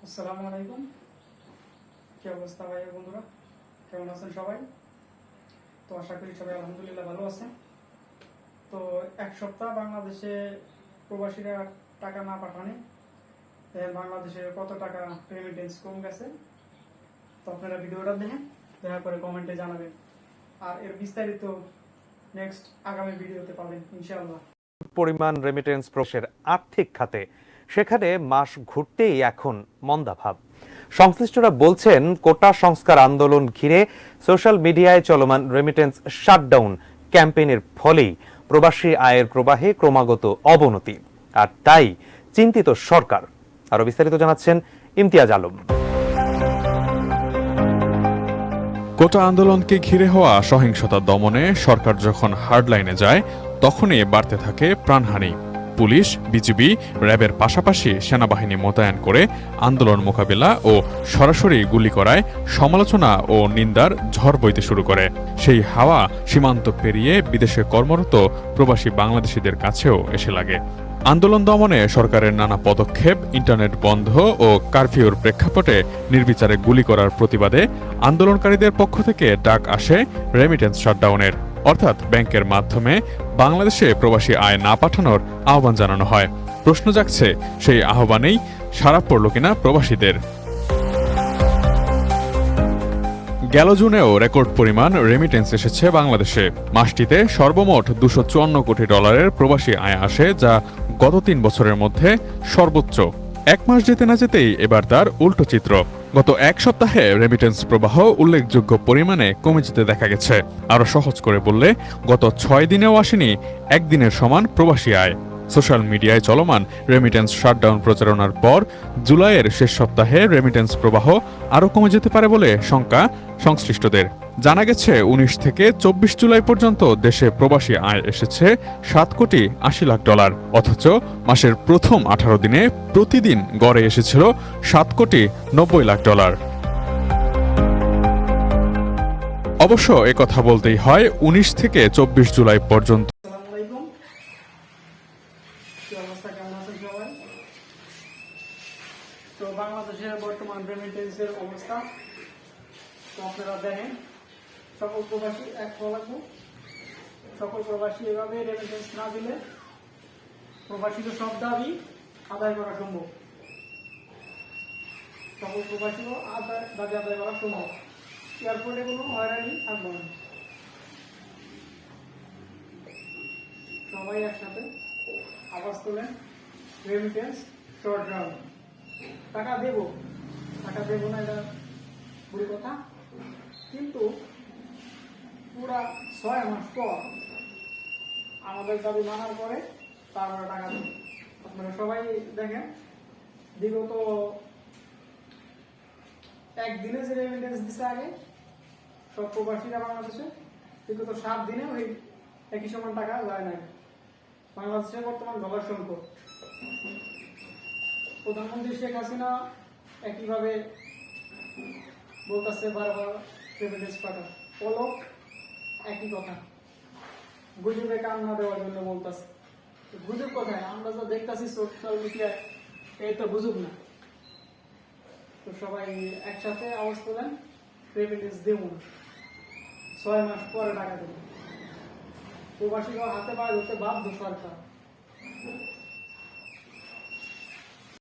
আসসালামু আলাইকুম। কি অবস্থা ভাই বন্ধুরা, কেমন আছেন সবাই? তো আশা করি সবাই আলহামদুলিল্লাহ ভালো আছেন। তো এক সপ্তাহ বাংলাদেশে প্রবাসীরা টাকা না পাঠানে বাংলাদেশে কত টাকা রেমিটেন্স কম গেছে, তো আপনারা ভিডিওটা দেখেন, দয়া করে কমেন্টে জানাবেন। আর এর বিস্তারিত নেক্সট আগামী ভিডিওতে পাবেন ইনশাআল্লাহ। পরিমাণ রেমিটেন্স প্রবেশের আর্থিক খাতে সেখানে মাস ঘুরতেই এখন মন্দাভাব। সংশ্লিষ্টরা বলছেন কোটা সংস্কার আন্দোলন ঘিরে সোশ্যাল মিডিয়ায় চলমান রেমিটেন্স শাটডাউন ক্যাম্পেইনের ফলেই প্রবাসী আয়ের প্রবাহে ক্রমাগত অবনতি, আর তাই চিন্তিত সরকার। আরো বিস্তারিত জানাচ্ছেন ইমতিয়াজ আলম। কোটা আন্দোলনকে ঘিরে হওয়া সহিংসতা দমনে সরকার যখন হার্ডলাইনে যায়, তখনই বাড়তে থাকে প্রাণহানি। পুলিশ, বিজিবি, র্যাবের পাশাপাশি সেনাবাহিনী মোতায়েন করে আন্দোলন মোকাবিলা ও সরাসরি গুলি করায় সমালোচনা ও নিন্দার ঝড় বইতে শুরু করে। সেই হাওয়া সীমান্ত পেরিয়ে বিদেশে কর্মরত প্রবাসী বাংলাদেশিদের কাছেও এসে লাগে। আন্দোলন দমনে সরকারের নানা পদক্ষেপ, ইন্টারনেট বন্ধ ও কারফিউর প্রেক্ষাপটে নির্বিচারে গুলি করার প্রতিবাদে আন্দোলনকারীদের পক্ষ থেকে ডাক আসে রেমিটেন্স শাটডাউনের, অর্থাৎ ব্যাংকের মাধ্যমে বাংলাদেশে প্রবাসী আয় না পাঠানোর আহ্বান জানানো হয়। প্রশ্ন জাগছে, সেই আহ্বানেই সাড়া পড়ল কিনা প্রবাসীদের। গেল জুনেও রেকর্ড পরিমাণ রেমিটেন্স এসেছে বাংলাদেশে। মাসটিতে সর্বমোট $254 কোটি প্রবাসী আয় আসে, যা গত 3 বছরের মধ্যে সর্বোচ্চ। এক মাস যেতে না যেতেই এবার তার উল্টো চিত্র। গত এক সপ্তাহে রেমিটেন্স প্রবাহ উল্লেখযোগ্য পরিমাণে কমে যেতে দেখা গেছে। আরও সহজ করে বললে, গত 6 দিনেও আসেনি একদিনের সমান প্রবাসী আয়। সোশ্যাল মিডিয়ায় চলমান রেমিটেন্স শাটডাউন প্রচারণার পর জুলাইয়ের শেষ সপ্তাহে রেমিটেন্স প্রবাহ আরও কমে যেতে পারে বলে শঙ্কা সংশ্লিষ্টদের। জানা গেছে 19 থেকে 24 জুলাই পর্যন্ত দেশে প্রবাসী আয় এসেছে $7,80,00,000, অথচ মাসের প্রথম 18 দিনে প্রতিদিন গড়ে এসেছিল $7,90,00,000। অবশ্য একথা বলতেই হয়, 19 থেকে 24 জুলাই পর্যন্ত তো বাংলাদেশের বর্তমান রেমিটেন্সের অবস্থা তো আপনারা দেখেন। সকল প্রবাসী এক লাগবে, সকল প্রবাসী এভাবে রেমিটেন্স না দিলে প্রবাসীদের সব দাবি আদায় করা সম্ভব। সকল প্রবাসীও দাবি আদায় করা সম্ভব। এয়ারপোর্টে কোনো হয়রানি থাকবে না। সবাই একসাথে আওয়াজ তোলেন, রেমিটেন্স শর্ট ডাউন। টাকা দেব না, এটা বুড়ি কথা, কিন্তু পুরা 6 মাস পর আমাদের দাবি মানার পরে তারপরে টাকা দেব। আপনারা সবাই দেখেন, বিগত একদিনে যে রেমিটেন্স দিচ্ছে আগে সব প্রবাসীরা বাংলাদেশে, বিগত 7 দিনেও এই একই সমান টাকা যায় নাই। বাংলাদেশে বর্তমান ডলার সংকট। প্রধানমন্ত্রী শেখ হাসিনা একইভাবে বলতেছে বারবার রেমিটেন্স পাঠা, পলক একই কথা, গুজবে কান না দেওয়ার জন্য বলতেছে। গুজব কোথায়? আমরা যা দেখতেছি সোশ্যাল মিডিয়ায়, এই তো গুজব না। তো সবাই একসাথে আওয়াজ তোলেন, রেমিটেন্স দেব না, 6 মাস পরে টাকা দেব। প্রবাসীরা হাতে পায়ে ধরতে বাধ্য সরকার।